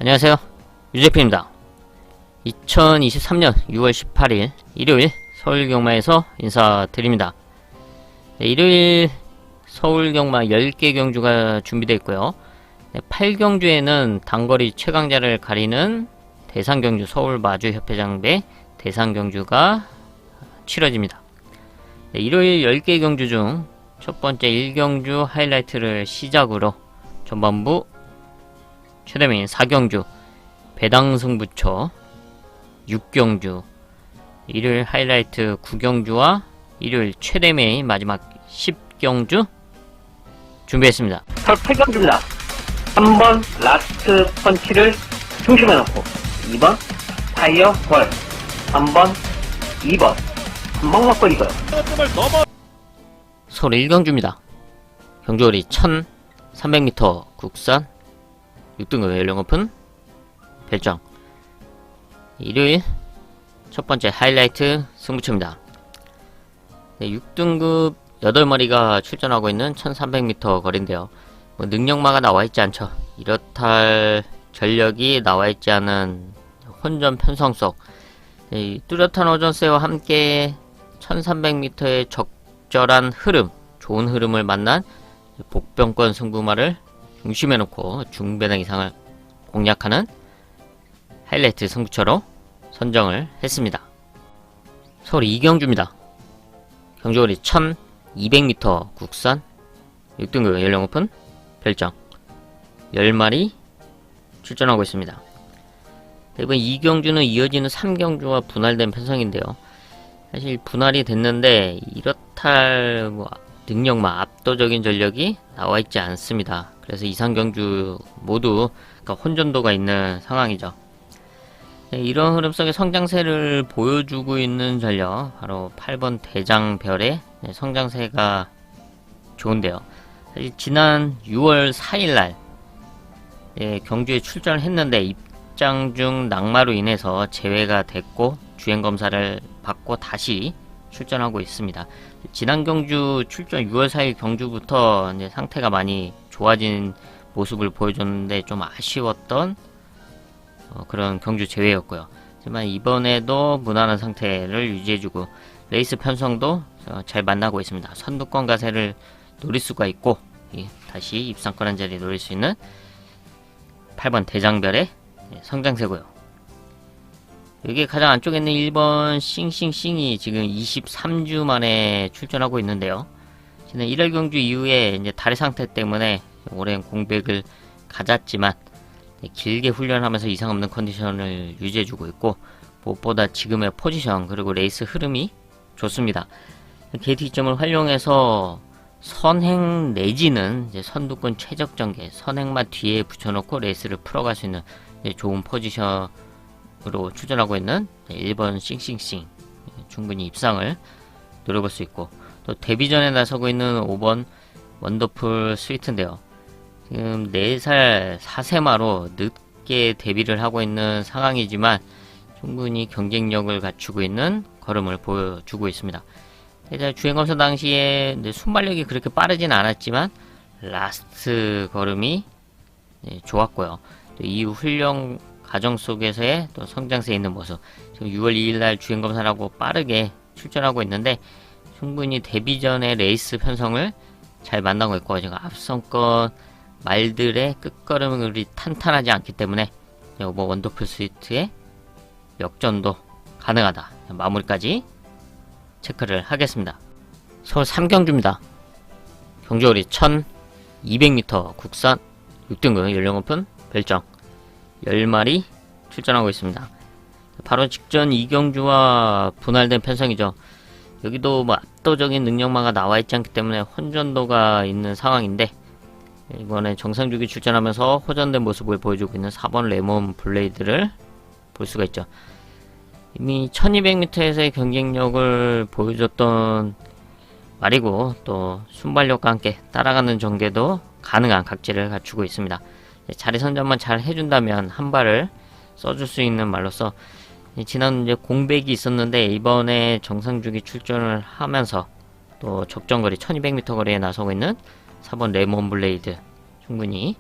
안녕하세요, 유재필입니다. 2023년 6월 18일 일요일 서울경마에서 인사드립니다. 네, 일요일 서울경마 10개 경주가 준비되어 있고요. 8경주에는 단거리 최강자를 가리는 대상경주 서울마주협회장배 대상경주가 치러집니다. 네, 일요일 10개 경주 중 첫번째 1경주 하이라이트를 시작으로 전반부 최대메인 4경주 배당승부처 6경주 일요일 하이라이트 9경주와 일요일 최대메인 마지막 10경주 준비했습니다. 첫 8경주입니다. 3번 라스트 펀치를 중심에 놓고 2번 타이어 월 3번 2번 한방 막걸리고요. 서울 1경주입니다. 경주거리 1300m 국산 6등급 연령 오픈 별정 일요일 첫번째 하이라이트 승부처입니다. 네, 6등급 8마리가 출전하고 있는 1300m 거리인데요. 능력마가 나와있지 않죠. 이렇다 전력이 나와있지 않은 혼전 편성 속 뚜렷한 오전세와 함께 1300m의 적절한 흐름, 좋은 흐름을 만난 복병권 승부마를 중심에 놓고 중배당 이상을 공략하는 하이라이트 승부처로 선정을 했습니다. 서울 2경주입니다. 경주거리 1200m 국산 6등급 연령 오픈 별정 10마리 출전하고 있습니다. 이번 2경주는 이어지는 3경주와 분할된 편성인데요. 사실 분할이 됐는데 이렇다 능력만 압도적인 전력이 나와있지 않습니다. 그래서 이상경주 모두 혼전도가 있는 상황이죠. 네, 이런 흐름 속에 성장세를 보여주고 있는 전력 바로 8번 대장별의 성장세가 좋은데요. 사실 지난 6월 4일날 경주에 출전을 했는데 입장 중 낙마로 인해서 제외가 됐고 주행검사를 받고 다시 출전하고 있습니다. 지난 경주 출전 6월 4일 경주부터 이제 상태가 많이 좋아진 모습을 보여줬는데 좀 아쉬웠던 그런 경주 제외였고요. 하지만 이번에도 무난한 상태를 유지해주고 레이스 편성도 잘 만나고 있습니다. 선두권 가세를 노릴 수가 있고 다시 입상권 한 자리 노릴 수 있는 8번 대장별의 성장세고요. 여기 가장 안쪽에 있는 1번 싱싱싱이 지금 23주 만에 출전하고 있는데요. 지난 1월 경주 이후에 이제 다리 상태 때문에 오랜 공백을 가졌지만 길게 훈련하면서 이상 없는 컨디션을 유지해주고 있고 무엇보다 지금의 포지션 그리고 레이스 흐름이 좋습니다. KT점을 활용해서 선행 내지는 이제 선두권 최적 전개 선행만 뒤에 붙여놓고 레이스를 풀어갈 수 있는 좋은 포지션으로 출전하고 있는 1번 싱싱싱 충분히 입상을 노려볼 수 있고 또 데뷔전에 나서고 있는 5번 원더풀 스위트인데요. 지금 4살 4세마로 늦게 데뷔를 하고 있는 상황이지만 충분히 경쟁력을 갖추고 있는 걸음을 보여주고 있습니다. 주행검사 당시에 순발력이 그렇게 빠르진 않았지만 라스트 걸음이 좋았고요. 또 이후 훈련 과정 속에서의 또 성장세에 있는 모습 지금 6월 2일날 주행검사라고 빠르게 출전하고 있는데 충분히 데뷔전의 레이스 편성을 잘 만나고 있고 제가 앞선권 말들의 끝걸음이 탄탄하지 않기 때문에 원더풀 스위트의 역전도 가능하다. 마무리까지 체크를 하겠습니다. 서울 3경주입니다. 경주거리 1200m 국산 6등급 연령 오픈 별정 10마리 출전하고 있습니다. 바로 직전 2경주와 분할된 편성이죠. 여기도 압도적인 능력마가 나와있지 않기 때문에 혼전도가 있는 상황인데 이번에 정상주기 출전하면서 호전된 모습을 보여주고 있는 4번 레몬 블레이드를 볼 수가 있죠. 이미 1200m에서의 경쟁력을 보여줬던 말이고 또 순발력과 함께 따라가는 전개도 가능한 각지를 갖추고 있습니다. 자리 선점만 잘 해준다면 한 발을 써줄 수 있는 말로서 지난 이제 공백이 있었는데 이번에 정상주기 출전을 하면서 또 적정거리 1200m 거리에 나서고 있는 4번 레몬 블레이드 충분히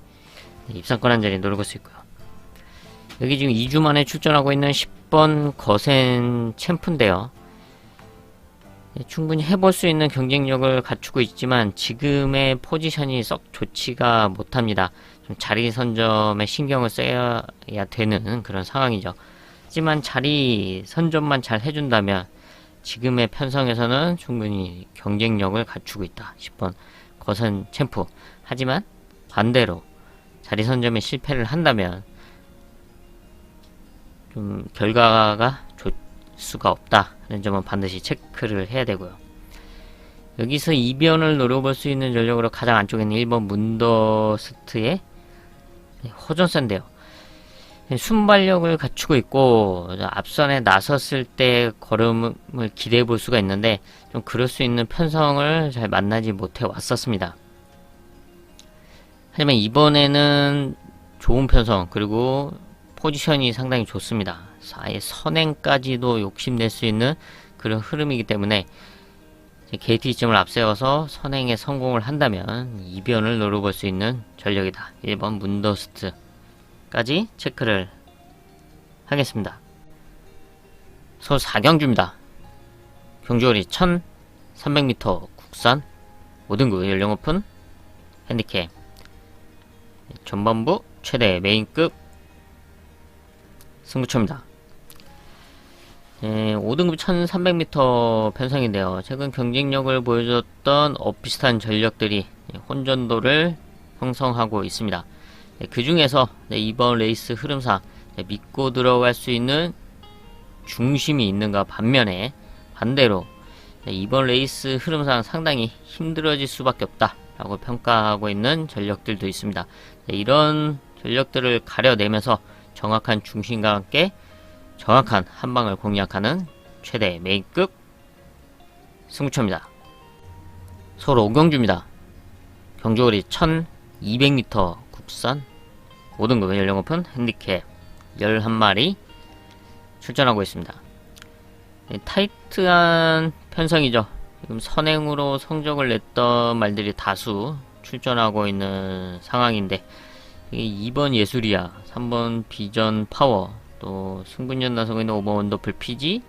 입상권 한 자리 노릴 수 있고요. 여기 지금 2주 만에 출전하고 있는 10번 거센 챔프인데요. 충분히 해볼 수 있는 경쟁력을 갖추고 있지만 지금의 포지션이 썩 좋지가 못합니다. 좀 자리 선점에 신경을 써야 되는 그런 상황이죠. 하지만 자리 선점만 잘 해준다면 지금의 편성에서는 충분히 경쟁력을 갖추고 있다. 10번 거센 챔프. 하지만 반대로 자리 선점에 실패를 한다면 좀 결과가 좋을 수가 없다는 점은 반드시 체크를 해야 되고요. 여기서 이변을 노려볼 수 있는 전력으로 가장 안쪽에 있는 1번 문더스트의 호전사인데요. 순발력을 갖추고 있고 앞선에 나섰을 때 걸음을 기대해 볼 수가 있는데 좀 그럴 수 있는 편성을 잘 만나지 못해 왔었습니다. 하지만 이번에는 좋은 편성 그리고 포지션이 상당히 좋습니다. 아예 선행까지도 욕심낼 수 있는 그런 흐름이기 때문에 게이트 이점을 앞세워서 선행에 성공을 한다면 이변을 노려볼 수 있는 전력이다. 1번 문더스트까지 체크를 하겠습니다. 소 4경주입니다. 경주거리 1300m 국산 5등급 연령 오픈 핸디캡 전반부 최대 메인급 승부처입니다. 5등급 1300m 편성인데요. 최근 경쟁력을 보여줬던 비슷한 전력들이 혼전도를 형성하고 있습니다. 그 중에서 이번 레이스 흐름상 믿고 들어갈 수 있는 중심이 있는가 반면에 반대로 이번 레이스 흐름상 상당히 힘들어질 수밖에 없다 라고 평가하고 있는 전력들도 있습니다. 이런 전력들을 가려내면서 정확한 중심과 함께 정확한 한방을 공략하는 최대 메인급 승부처입니다. 서울 5경주입니다. 경주거리 1200m 국산 5등급 연령 오픈 핸디캡 11마리 출전하고 있습니다. 타이트한 편성이죠. 지금 선행으로 성적을 냈던 말들이 다수 출전하고 있는 상황인데 2번 예술이야, 3번 비전 파워, 또 승분전 나서고 있는 5번 원더풀 피지,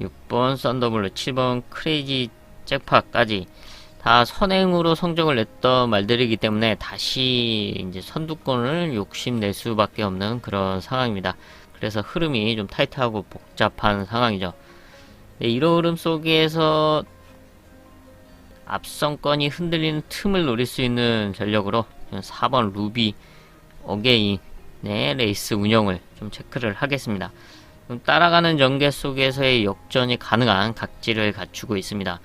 6번 썬더블루, 7번 크레이지 잭팟까지 다 선행으로 성적을 냈던 말들이기 때문에 다시 이제 선두권을 욕심낼 수밖에 없는 그런 상황입니다. 그래서 흐름이 좀 타이트하고 복잡한 상황이죠. 이런 흐름 속에서 앞선권이 흔들리는 틈을 노릴 수 있는 전력으로 4번 루비 어게인의 레이스 운영을 좀 체크를 하겠습니다. 따라가는 전개 속에서의 역전이 가능한 각지를 갖추고 있습니다.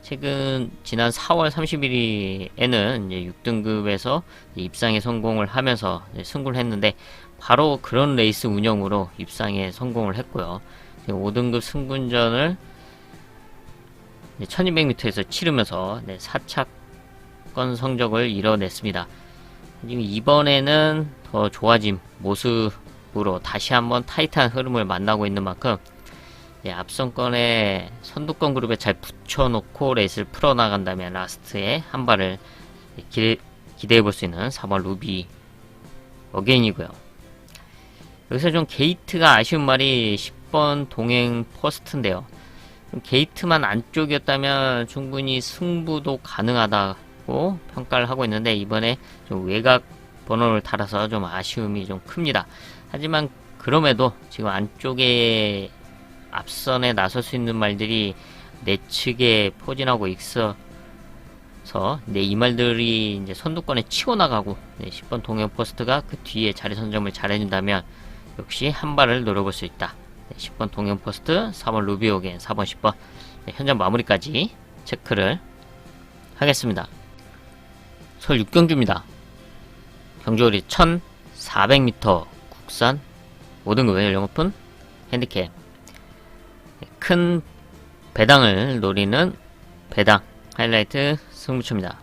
지난 4월 30일에는 이제 6등급에서 입상에 성공을 하면서 승부를 했는데 바로 그런 레이스 운영으로 입상에 성공을 했고요. 5등급 승분전을 1200m에서 치르면서 4차권 성적을 이뤄냈습니다. 지금 이번에는 더 좋아진 모습으로 다시 한번 타이트한 흐름을 만나고 있는 만큼 앞선권에 선두권 그룹에 잘 붙여놓고 레이스를 풀어나간다면 라스트에 한 발을 기대해볼 수 있는 4번 루비 어게인이고요. 여기서 좀 게이트가 아쉬운 말이 10번 동행 포스트인데요. 게이트만 안쪽이었다면 충분히 승부도 가능하다고 평가를 하고 있는데 이번에 좀 외곽 번호를 달아서 좀 아쉬움이 좀 큽니다. 하지만 그럼에도 지금 안쪽에 앞선에 나설 수 있는 말들이 내 측에 포진하고 있어서 이 말들이 이제 선두권에 치고 나가고 10번 동행 포스트가 그 뒤에 자리 선점을 잘해준다면 역시 한 발을 노려볼 수 있다. 10번 동행 포스트, 4번 루비오겐, 4번 10번 현장 마무리까지 체크를 하겠습니다. 서울 6경주입니다. 경주거리 1400m 국산 5등급 연령 오픈 핸디캡 큰 배당을 노리는 배당 하이라이트 승부처입니다.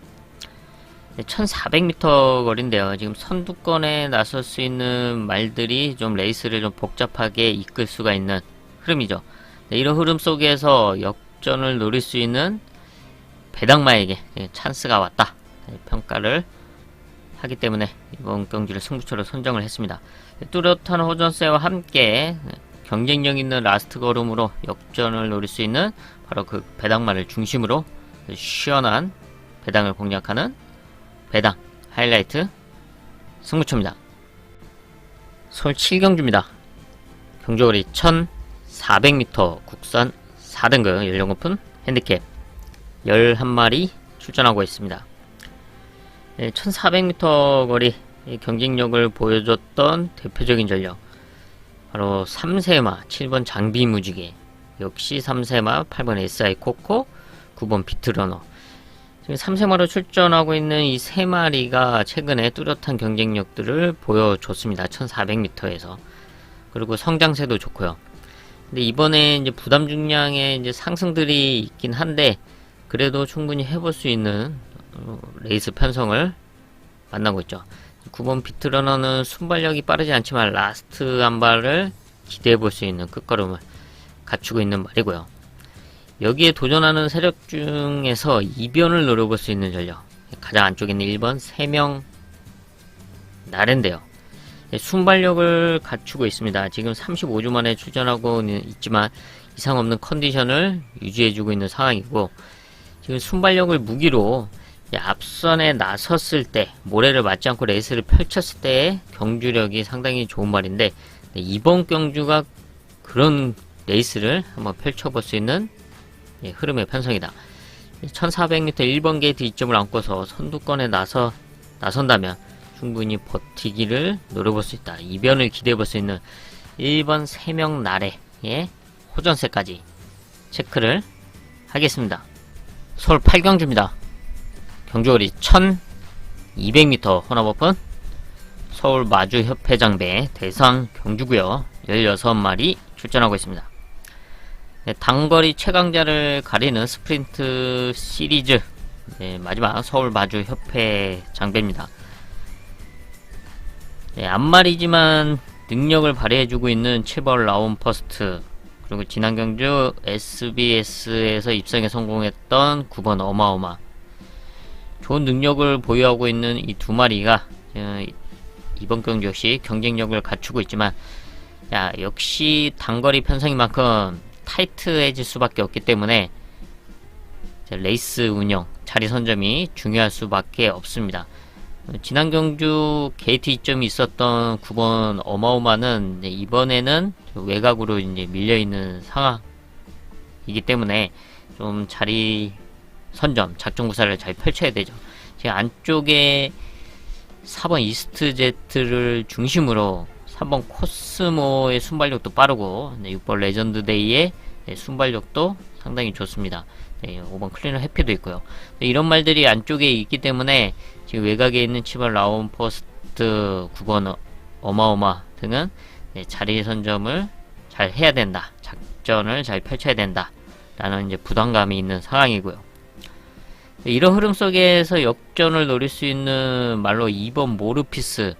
1400m 거리인데요. 지금 선두권에 나설 수 있는 말들이 좀 레이스를 좀 복잡하게 이끌 수가 있는 흐름이죠. 이런 흐름 속에서 역전을 노릴 수 있는 배당마에게 찬스가 왔다 평가를 하기 때문에 이번 경기를 승부처로 선정을 했습니다. 뚜렷한 호전세와 함께 경쟁력 있는 라스트 걸음으로 역전을 노릴 수 있는 바로 그 배당말을 중심으로 시원한 배당을 공략하는 배당 하이라이트 승부처입니다. 서울 7경주입니다. 경주거리 1400m 국산 4등급 연령 오픈 핸디캡 11마리 출전하고 있습니다. 1400m 거리 경쟁력을 보여줬던 대표적인 전력 바로 3세마 7번 장비 무지개, 역시 3세마 8번 SI 코코, 9번 비트러너. 지금 3세마로 출전하고 있는 이 3마리가 최근에 뚜렷한 경쟁력들을 보여줬습니다. 1400m에서. 그리고 성장세도 좋고요. 근데 이번에 이제 부담 중량의 이제 상승들이 있긴 한데 그래도 충분히 해볼 수 있는 레이스 편성을 만나고 있죠. 9번 비트러너는 순발력이 빠르지 않지만 라스트 한 발을 기대해 볼 수 있는 끝걸음을 갖추고 있는 말이고요. 여기에 도전하는 세력 중에서 이변을 노려볼 수 있는 전력 가장 안쪽에 있는 1번 3명 나랜데요. 순발력을 갖추고 있습니다. 지금 35주 만에 출전하고 있지만 이상 없는 컨디션을 유지해주고 있는 상황이고, 지금 순발력을 무기로 앞선에 나섰을 때 모래를 맞지 않고 레이스를 펼쳤을 때의 경주력이 상당히 좋은 말인데, 이번 경주가 그런 레이스를 한번 펼쳐볼 수 있는 흐름의 편성이다. 1400m 1번 게이트 이점을 안고서 선두권에 나선다면 충분히 버티기를 노려볼 수 있다. 이변을 기대해볼 수 있는 1번 3명 나래의 호전세까지 체크를 하겠습니다. 서울 8경주입니다. 경주거리 1200m 혼합오픈 서울 마주협회장배 대상 경주구요 16마리 출전하고 있습니다. 단거리 최강자를 가리는 스프린트 시리즈 마지막 서울 마주협회 장배입니다. 앞말이지만 능력을 발휘해주고 있는 7번 라운 퍼스트, 그리고 지난 경주 SBS에서 입성에 성공했던 9번 어마어마, 좋은 능력을 보유하고 있는 이 두 마리가 이번 경주 역시 경쟁력을 갖추고 있지만 역시 단거리 편성인 만큼 타이트해질 수밖에 없기 때문에 레이스 운영, 자리 선점이 중요할 수밖에 없습니다. 지난 경주 게이트 이점이 있었던 9번 어마어마는 이번에는 외곽으로 이제 밀려있는 상황이기 때문에 좀 자리 선점, 작전 구사를 잘 펼쳐야 되죠. 지금 안쪽에 4번 이스트 제트를 중심으로 3번 코스모의 순발력도 빠르고 6번 레전드 데이의 순발력도 상당히 좋습니다. 5번 클리너 해피도 있고요. 이런 말들이 안쪽에 있기 때문에 지금 외곽에 있는 7번 라운 퍼스트, 9번 어마어마 등은 자리 선점을 잘 해야 된다, 작전을 잘 펼쳐야 된다 라는 이제 부담감이 있는 상황이고요. 이런 흐름 속에서 역전을 노릴 수 있는 말로 2번 모르피스,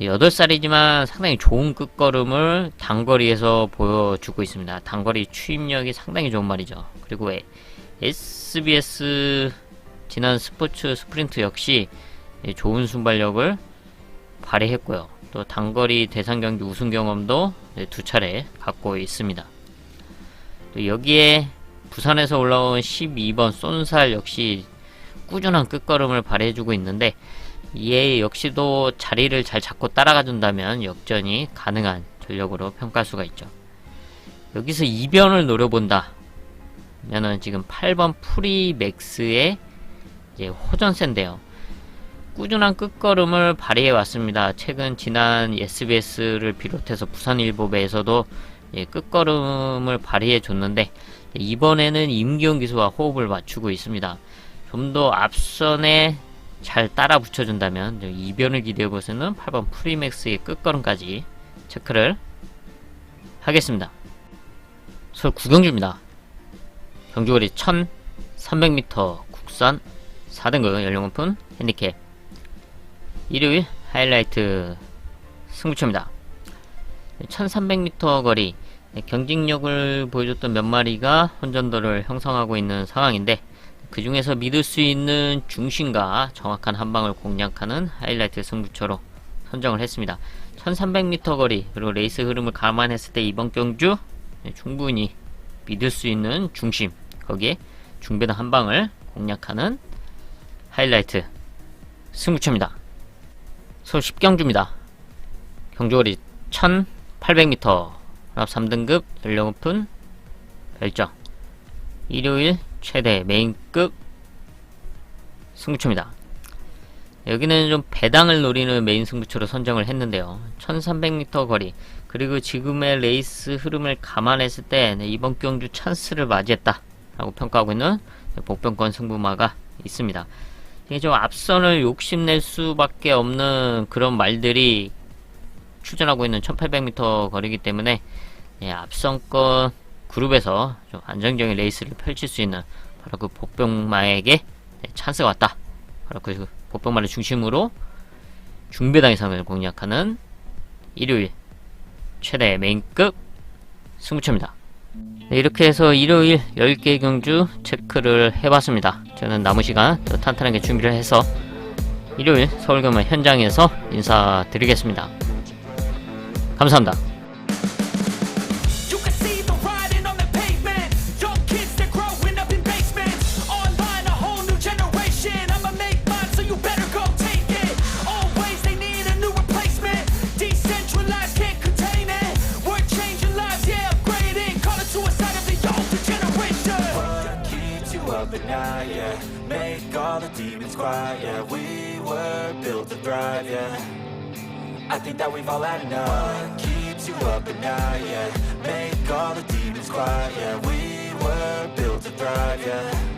8살이지만 상당히 좋은 끝걸음을 단거리에서 보여주고 있습니다. 단거리 추임력이 상당히 좋은 말이죠. 그리고 SBS 지난 스포츠 스프린트 역시 좋은 순발력을 발휘했고요. 또 단거리 대상 경기 우승 경험도 2차례 갖고 있습니다. 또 여기에 부산에서 올라온 12번 쏜살 역시 꾸준한 끝걸음을 발휘해주고 있는데, 얘 역시도 자리를 잘 잡고 따라가 준다면 역전이 가능한 전력으로 평가할 수가 있죠. 여기서 이변을 노려본다 면은 지금 8번 프리맥스의 이제 호전세인데요. 꾸준한 끝걸음을 발휘해 왔습니다. 최근 지난 SBS를 비롯해서 부산일보배에서도 끝걸음을 발휘해 줬는데, 이번에는 임기훈 기수와 호흡을 맞추고 있습니다. 좀 더 앞선에 잘 따라 붙여준다면 이변을 기대해보시는 8번 프리맥스의 끝걸음까지 체크를 하겠습니다. 서울 9경주입니다. 경주거리 1300m 국산 4등급 연령 오픈 핸디캡 일요일 하이라이트 승부처입니다. 1300m 거리 경쟁력을 보여줬던 몇 마리가 혼전도를 형성하고 있는 상황인데, 그 중에서 믿을 수 있는 중심과 정확한 한방을 공략하는 하이라이트 승부처로 선정을 했습니다. 1300m 거리 그리고 레이스 흐름을 감안했을 때 이번 경주 충분히 믿을 수 있는 중심, 거기에 중배당 한방을 공략하는 하이라이트 승부처입니다. 서울 10경주입니다. 경주거리 1800m, 합 3등급 연령 오픈 별정, 일요일 최대 메인급 승부처입니다. 여기는 좀 배당을 노리는 메인 승부처로 선정을 했는데요. 1300m 거리 그리고 지금의 레이스 흐름을 감안했을 때 이번 경주 찬스를 맞이했다 라고 평가하고 있는 복병권 승부마가 있습니다. 이게 좀 앞선을 욕심낼 수밖에 없는 그런 말들이 추진하고 있는 1800m 거리이기 때문에 앞선권 그룹에서 좀 안정적인 레이스를 펼칠 수 있는 바로 그 복병마에게 찬스가 왔다. 바로 그 복병마를 중심으로 중배당 이상을 공략하는 일요일 최대 메인급 승부처입니다. 네, 이렇게 해서 일요일 10개 경주 체크를 해봤습니다. 저는 남은 시간 더 탄탄하게 준비를 해서 일요일 서울경마 현장에서 인사드리겠습니다. 감사합니다. You can see them riding on the pavement. Young kids, they're growing up in basements. Online, a whole new generation. I'ma make mine, so you better go take it. Always, they need a new replacement. Decentralized, can't contain it. We're changing lives, yeah, upgrading. Call it suicide of the older generation. What keeps you up at night, yeah? Make all the demons quiet, yeah. We were built to thrive, yeah. I think that we've all had enough. What keeps you up at night, yeah? Make all the demons quiet, yeah. We were built to thrive, yeah.